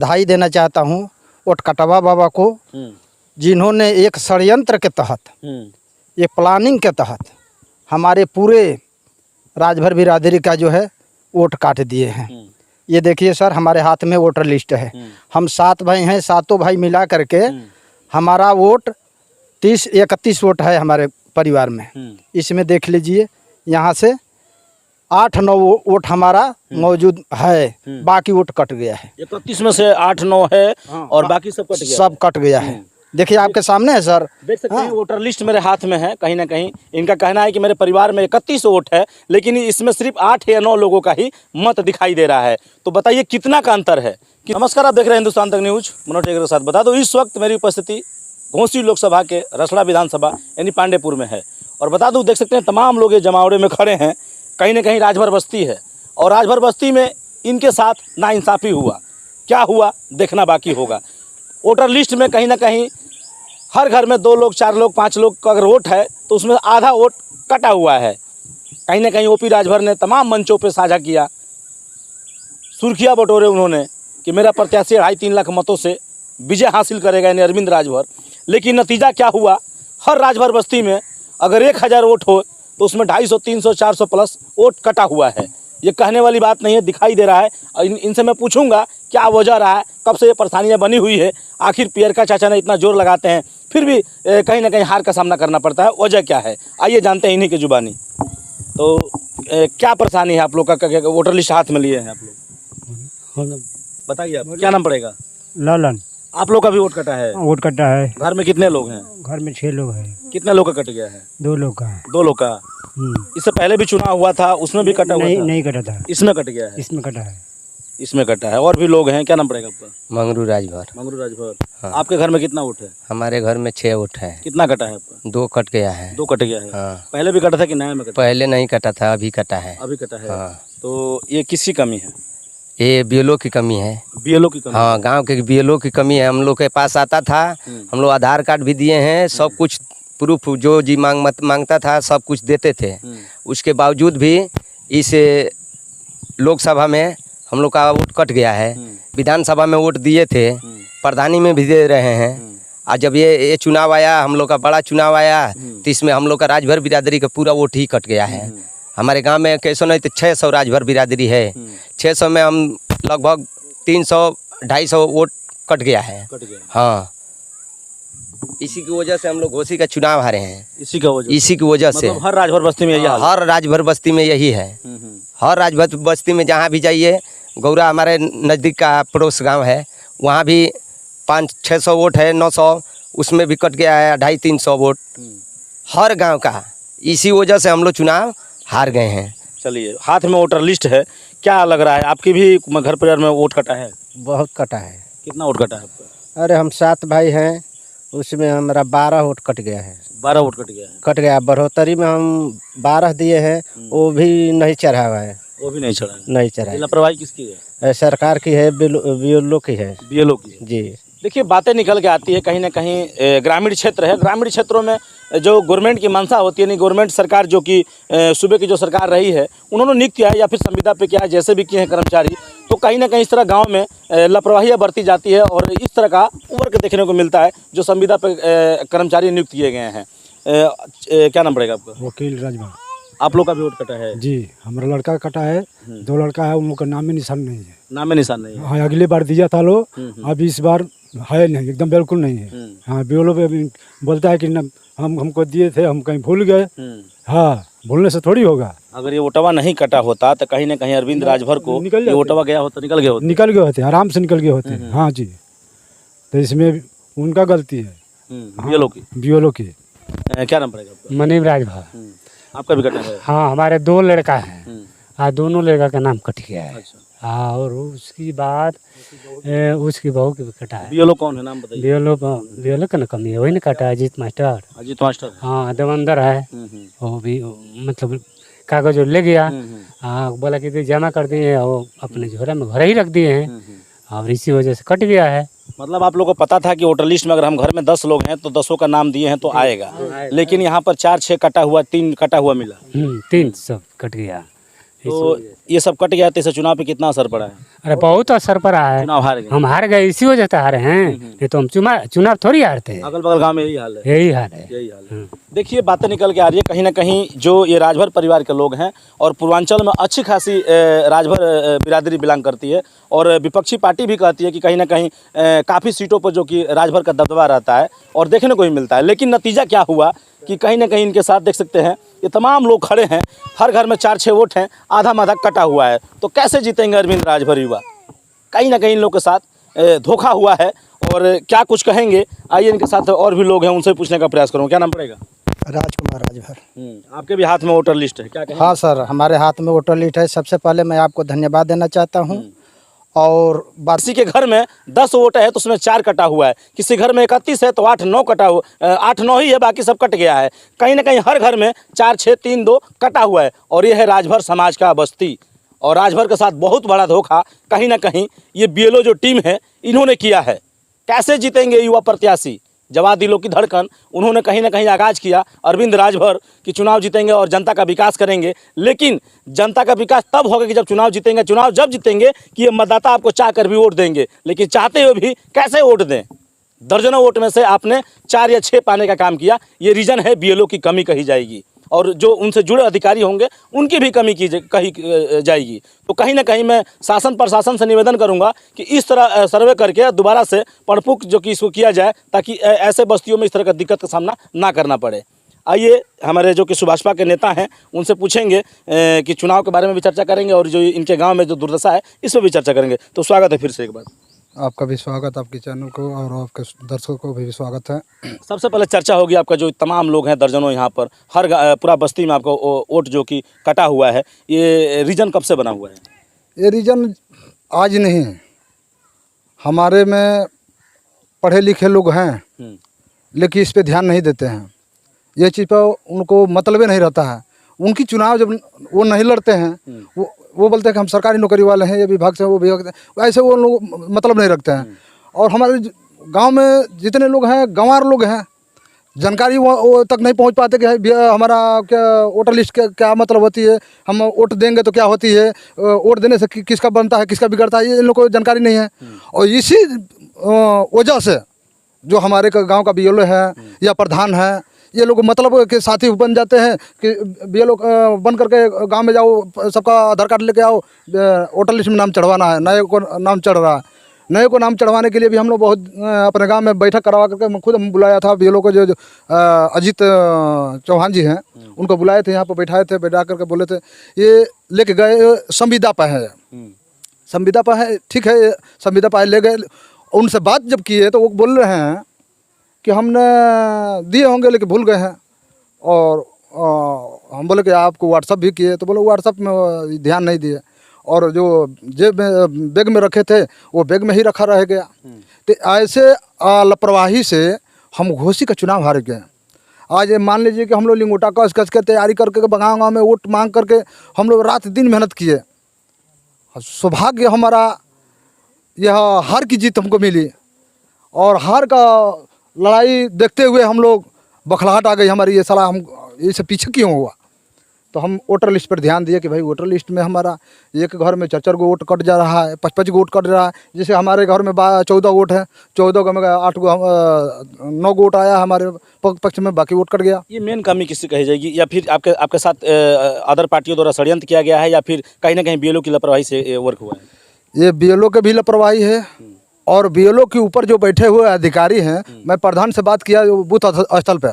बधाई देना चाहता हूँ ओटकटवा बाबा को, जिन्होंने एक षड्यंत्र के तहत, एक प्लानिंग के तहत हमारे पूरे राजभर बिरादरी का जो है वोट काट दिए हैं। ये देखिए सर, हमारे हाथ में वोटर लिस्ट है। हम 7 भाई हैं, सातों भाई मिला करके हमारा वोट 31 वोट है हमारे परिवार में। इसमें देख लीजिए, यहाँ से 8-9 वोट हमारा मौजूद है, बाकी वोट कट गया है। 31 में से 8-9 है और बाकी सब कट गया, सब कट गया है। देखिए आपके सामने है सर, देख सकते हैं वोटर लिस्ट मेरे हाथ में है। कहीं ना कहीं इनका कहना है कि मेरे परिवार में 31 वोट है, लेकिन इसमें सिर्फ 8 या 9 लोगों का ही मत दिखाई दे रहा है। तो बताइए कितना का अंतर है। नमस्कार, आप देख रहे हैं हिंदुस्तान तक न्यूज, मनोज टेकर के साथ। बता दो इस वक्त मेरी उपस्थिति घोसी लोकसभा के रसड़ा विधानसभा यानी पांडेपुर में है। और बता दूं, देख सकते हैं तमाम लोग ये जमावड़े में खड़े हैं। कहीं ना कहीं राजभर बस्ती है और राजभर बस्ती में इनके साथ नाइंसाफ़ी हुआ। क्या हुआ देखना बाकी होगा। वोटर लिस्ट में कहीं ना कहीं हर घर में 2 लोग, 4 लोग, 5 लोग का अगर वोट है तो उसमें आधा वोट कटा हुआ है। कहीं ना कहीं ओपी राजभर ने तमाम मंचों पे साझा किया, सुर्खियाँ बटोरे उन्होंने कि मेरा प्रत्याशी 2.5-3 लाख मतों से विजय हासिल करेगा यानी अरविंद राजभर। लेकिन नतीजा क्या हुआ, हर राजभर बस्ती में अगर 1000 वोट हो तो उसमें 250, 300, 400 प्लस वोट कटा हुआ है। ये कहने वाली बात नहीं है, दिखाई दे रहा है। इनसे मैं पूछूंगा क्या वजह रहा है, कब से ये परेशानियाँ बनी हुई है, आखिर पियरका चाचा ने इतना जोर लगाते हैं फिर भी कहीं ना कहीं हार का सामना करना पड़ता है। वजह क्या है, आइए जानते हैं इन्हीं की जुबानी। तो क्या परेशानी है आप लोग का, वोटर लिस्ट हाथ में लिए हैं आप लोग, बताइए आप, क्या नाम पड़ेगा? लालन। आप लोग का भी वोट कटा है? वोट कटा है। घर में कितने लोग हैं? घर में 6 लोग हैं। कितने लोग का कट गया है? 2 लोग का। 2 लोग का। इससे पहले भी चुनाव हुआ था, उसमें भी कटा हुआ था? नहीं कटा था। इसमें कट गया है? इसमें कटा है। इसमें कटा है। और भी लोग हैं, क्या नाम पड़ेगा आपका? मंगरू राजभर। मंगरू राजभर। हाँ। आपके घर में कितना वोट है? हमारे घर में 6 वोट है। कितना कटा है आपका? 2 कट गया है। 2 कट गया है। हाँ। पहले भी कटा था कि नया में कटा? पहले नहीं कटा था, अभी कटा है। अभी कटा है। हाँ। तो ये किसकी कमी है? ये बीएलओ की कमी है। बीएलओ की कमी? हाँ, गांव के बीएलओ की कमी है। हम लोग के पास आता था, हम लोग आधार कार्ड भी दिए हैं, सब कुछ प्रूफ जो जी मांगता था सब कुछ देते थे। उसके बावजूद भी इस लोकसभा में हम लोग का वोट कट गया है। विधानसभा में वोट दिए थे, प्रधानी में भी दे रहे हैं। और जब ये चुनाव आया, हम लोग का बड़ा चुनाव आया, तो इसमें हम लोग का राजभर बिरादरी का पूरा वोट ही कट गया है। हमारे गांव में कैसो नहीं तो 600 राजभर बिरादरी है। 600 में हम लगभग 300-250 वोट कट गया है। कट गया। हाँ, इसी की वजह से हम लोग घोसी का चुनाव हारे हैं। इसी का वजह? इसी की वजह से मतलब हर राजभर बस्ती में यही हाल? हर राजभर बस्ती में यही है। हर राजभर बस्ती में जहाँ भी जाइए, गौरा हमारे नज़दीक का पड़ोस गांव है, वहाँ भी 500-600 वोट है, 900 उसमें भी कट गया है, 250-300 वोट हर गांव का। इसी वजह से हम लोग चुनाव हार गए हैं। चलिए, हाथ में वोटर लिस्ट है, क्या लग रहा है आपकी भी घर परिवार में वोट कटा है? बहुत कटा है। कितना वोट कटा है आपका? अरे हम 7 भाई हैं, उसमें हमारा 12 वोट कट गया है। 12 वोट कट गया है। कट गया। बढ़ोतरी में हम 12 दिए हैं, वो भी नहीं चढ़ा हुआ है। वो भी नहीं चढ़ा है? नहीं चढ़ा है। लापरवाही किसकी है? सरकार की है, बीएलओ की है। बीएलओ की है। जी। देखिए, बातें निकल के आती है। कहीं ना कहीं ग्रामीण क्षेत्र है, ग्रामीण क्षेत्रों में जो गवर्नमेंट की मंशा होती है, नहीं गवर्नमेंट सरकार जो कि सूबे की जो सरकार रही है, उन्होंने नियुक्त किया है या फिर संविदा पे किया है, जैसे भी किए हैं कर्मचारी, तो कहीं ना कहीं इस तरह गांव में लापरवाही बरती जाती है और इस तरह का वर्क देखने को मिलता है जो संविदा पे कर्मचारी नियुक्त किए गए हैं। क्या नाम पड़ेगा आपका? वकील राजभर। आप लोग का भी वोट कटा है? जी, हमारा लड़का कटा है। 2 लड़का है, उन लोग का नाम निशान नहीं है। नाम निशान नहीं है? हाँ, अगली बार दिया था लो, अब इस बार है नहीं, एकदम बिल्कुल नहीं है। हाँ, बीएलओ पे बोलता है कि हमको दिए थे, हम कहीं भूल गए। हाँ, भूलने से थोड़ी होगा। अगर ये वोटवा नहीं कटा होता तो कहीं ना कहीं अरविंद राजभर को ये वोटवा गया होता, निकल गए होते, आराम से निकल गए होते। हाँ जी, तो इसमें उनका गलती है, बीएलओ की। क्या नाम पड़ेगा आपका? मनीम राजभर। आपका भी कटा है? हाँ, हमारे 2 लड़का हैं। हाँ, दोनों लड़का का नाम कट गया है। अच्छा। हाँ, और उसकी बाद उसकी बहू की भी कटा है। बीएलओ कौन है, नाम बताइए। बीएलओ का ना कमी है, वही ना कटा है, अजीत मास्टर। अजीत मास्टर? हाँ, देवेंद्र है, वो भी मतलब कागज ले गया। हाँ, बोला कि जमा कर दिए, वो अपने झोरा में घर ही रख दिए हैं और इसी वजह से कट गया है। मतलब आप लोगों को पता था कि वोटर लिस्ट में अगर हम घर में 10 लोग हैं तो 10 का नाम दिए हैं तो आएगा, लेकिन यहाँ पर 4-6 कटा हुआ, 3 कटा हुआ मिला। 3 सब कट गया। तो ये सब कट गया तो इससे चुनाव पे कितना असर पड़ा है? अरे बहुत असर पड़ा है। चुनाव हार गए, हम हार गए, इसी वजह से हारे हैं, नहीं तो हम चुनाव थोड़ी हारते हैं। अगल बगल गांव में यही हाल है। यही हाल है। यही हाल है। देखिए बातें निकल के आ रही है, कहीं ना कहीं जो ये राजभर परिवार के लोग हैं और पूर्वांचल में अच्छी खासी राजभर बिरादरी बिलोंग करती है और विपक्षी पार्टी भी कहती है कि कहीं ना कहीं काफ़ी सीटों पर जो कि राजभर का दबदबा रहता है और देखने को भी मिलता है। लेकिन नतीजा क्या हुआ कि कहीं ना कहीं इनके साथ देख सकते हैं ये तमाम लोग खड़े हैं, हर घर में 4-6 वोट हैं, आधा माधा कटा हुआ है। तो कैसे जीतेंगे अरविंद राजभर युवा? कहीं ना कहीं इन लोग के साथ धोखा हुआ है और क्या कुछ कहेंगे, आइए इनके साथ और भी लोग हैं उनसे पूछने का प्रयास करूँगा। क्या नाम पड़ेगा? राजकुमार राजभर। आपके भी हाथ में वोटर लिस्ट है, क्या कहेंगे? हाँ सर, हमारे हाथ में वोटर लिस्ट है। सबसे पहले मैं आपको धन्यवाद देना चाहता हूँ। और बात किसी के घर में 10 वोट है तो उसमें 4 कटा हुआ है, किसी घर में 31 है तो 8-9 कटा हुआ, 8-9 ही है, बाकी सब कट गया है। कहीं ना कहीं हर घर में 4-6-3-2 कटा हुआ है और ये है राजभर समाज का बस्ती। और राजभर के साथ बहुत बड़ा धोखा कहीं ना कहीं ये बीएलओ जो टीम है इन्होंने किया है। कैसे जीतेंगे युवा प्रत्याशी? जवा दिलों की धड़कन उन्होंने कहीं ना कहीं आगाज किया अरविंद राजभर कि चुनाव जीतेंगे और जनता का विकास करेंगे। लेकिन जनता का विकास तब होगा कि जब चुनाव जीतेंगे। चुनाव जब जीतेंगे कि ये मतदाता आपको चाह कर भी वोट देंगे, लेकिन चाहते हुए भी कैसे वोट दें? दर्जनों वोट में से आपने 4 या 6 पाने का काम किया। ये रीजन है बीएलओ की कमी कही जाएगी और जो उनसे जुड़े अधिकारी होंगे उनकी भी कमी कही जाएगी। तो कहीं ना कहीं मैं शासन प्रशासन से निवेदन करूंगा कि इस तरह सर्वे करके दोबारा से पड़पुक जो कि इसको किया जाए ताकि ऐसे बस्तियों में इस तरह का दिक्कत का सामना ना करना पड़े। आइए हमारे जो कि सुभाषपा के नेता हैं उनसे पूछेंगे कि चुनाव के बारे में भी चर्चा करेंगे और जो इनके गाँव में जो दुर्दशा है इस पर भी चर्चा करेंगे। तो स्वागत है फिर से एक बार। आपका भी स्वागत, आपके चैनल को और आपके दर्शकों को भी स्वागत है। सबसे पहले चर्चा होगी आपका जो तमाम लोग हैं दर्जनों यहाँ पर हर पूरा बस्ती में आपको वोट जो कि कटा हुआ है, ये रीजन कब से बना हुआ है? ये रीजन आज नहीं, हमारे में पढ़े लिखे लोग हैं लेकिन इस पे ध्यान नहीं देते हैं। ये चीज़ पर उनको मतलब ही नहीं रहता है। उनकी चुनाव जब वो नहीं लड़ते हैं वो बोलते हैं कि हम सरकारी नौकरी वाले हैं, ये विभाग से वो विभाग से, ऐसे वो लोग मतलब नहीं रखते हैं। और हमारे गांव में जितने लोग हैं गंवार लोग हैं, जानकारी वो तक नहीं पहुंच पाते कि हमारा क्या वोटर लिस्ट क्या मतलब होती है, हम वोट देंगे तो क्या होती है, वोट देने से किसका बनता है किसका बिगड़ता है, ये इन लोगों को जानकारी नहीं है। और इसी वजह से जो हमारे गाँव का बीएलओ है या प्रधान है, ये लोग मतलब के साथी बन जाते हैं कि बीएलओ बन करके गांव में जाओ, सबका आधार कार्ड लेके आओ, वोटर लिस्ट में नाम चढ़वाना है। नए को नाम चढ़ रहा है, नए को नाम चढ़वाने के लिए भी हम लोग बहुत अपने गांव में बैठक करवा करके खुद हम बुलाया था। बीएलओ को जो अजीत चौहान जी हैं उनको बुलाए थे, यहाँ पर बैठाए थे, बैठा करके बोले थे ये लेके गए संविदा पर है, संविदा पर है, ठीक है, संविदा पर ले गए। उनसे बात जब किए तो वो बोल रहे हैं कि हमने दिए होंगे लेकिन भूल गए हैं। और हम बोले कि आपको व्हाट्सअप भी किए, तो बोले व्हाट्सअप में ध्यान नहीं दिए और जो जेब में बैग में रखे थे वो बैग में ही रखा रह गया। तो ऐसे लापरवाही से हम घोसी का चुनाव हार गए। आज मान लीजिए कि हम लोग लिंगोटा कस कस के तैयारी करके गाँव में वोट मांग करके हम लोग रात दिन मेहनत किए। सौभाग्य हमारा यह हार की जीत हमको मिली और हार का लड़ाई देखते हुए हम लोग बखलाहट आ गई हमारी, ये साला हम इससे पीछे क्यों हुआ। तो हम वोटर लिस्ट पर ध्यान दिए कि भाई वोटर लिस्ट में हमारा एक घर में 4-4 गो वोट कट जा रहा है, 5-5 गो वोट कट रहा है। जैसे हमारे घर में 14 वोट है, 14 में 9 गो वोट आया हमारे पक्ष में, बाकी वोट कट गया। ये मेन कमी किससे कही जाएगी, या फिर आपके साथ अदर पार्टियों द्वारा षड्यंत्र किया गया है, या फिर कहीं ना कहीं बीएलओ की लापरवाही से वर्क हुआ है? ये बीएलओ के भी लापरवाही है और बीएलओ के ऊपर जो बैठे हुए अधिकारी हैं, मैं प्रधान से बात किया बूथ स्थल पे,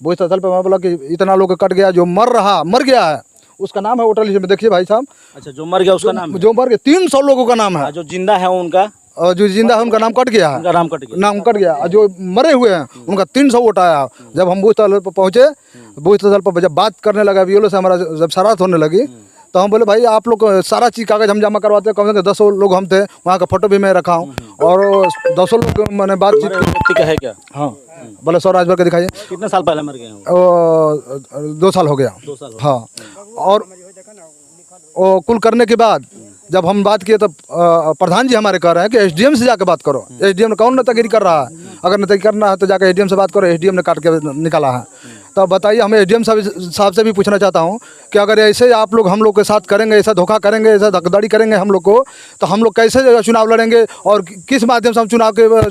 बूथ स्थल पे मैं बोला कि इतना लोग कट गया, जो मर गया है उसका नाम है वोटर लिस्ट में, देखिए भाई साहब। अच्छा, जो मर गया उसका नाम, जो मर गया 300 लोगों का नाम है, जो जिंदा है उनका, और जो जिंदा है उनका नाम कट गया है, उनका नाम कट गया, नाम कट गया। और जो मरे हुए हैं उनका 300 वोट आया। जब हम बूथ स्थल पर पहुँचे, बूथ स्थल पर जब बात करने लगा बीएलओ से, हमारा जब शरारत होने लगी तो हम बोले भाई आप लोग सारा चीज़ कागज हम जमा करवाते हैं, कम से कम 10 लोग हम थे, वहाँ का फोटो भी मैं रखा हूँ और 10 लोग मैंने बातचीत व्यक्ति का है क्या? हाँ, बोले 100 राजभर का दिखाइए। कितने साल पहले मर गए हैं? 2 साल हो गया। 2 साल। हाँ, और वो कुल करने के बाद जब हम बात किए तो प्रधान जी हमारे कह रहे हैं कि एसडीएम से जाकर बात करो। एसडीएम ने कौन नेतागिरी कर रहा है, अगर नेतागिरी करना है तो जाकर एसडीएम से बात करो, एसडीएम ने काट के निकाला है। तो बताइए, हमें एसडीएम साहब से भी पूछना चाहता हूँ कि अगर ऐसे आप लोग हम लोग के साथ करेंगे, ऐसा धोखा करेंगे, ऐसा धोखाधड़ी करेंगे हम लोग को, तो हम लोग कैसे चुनाव लड़ेंगे और किस माध्यम से हम चुनाव के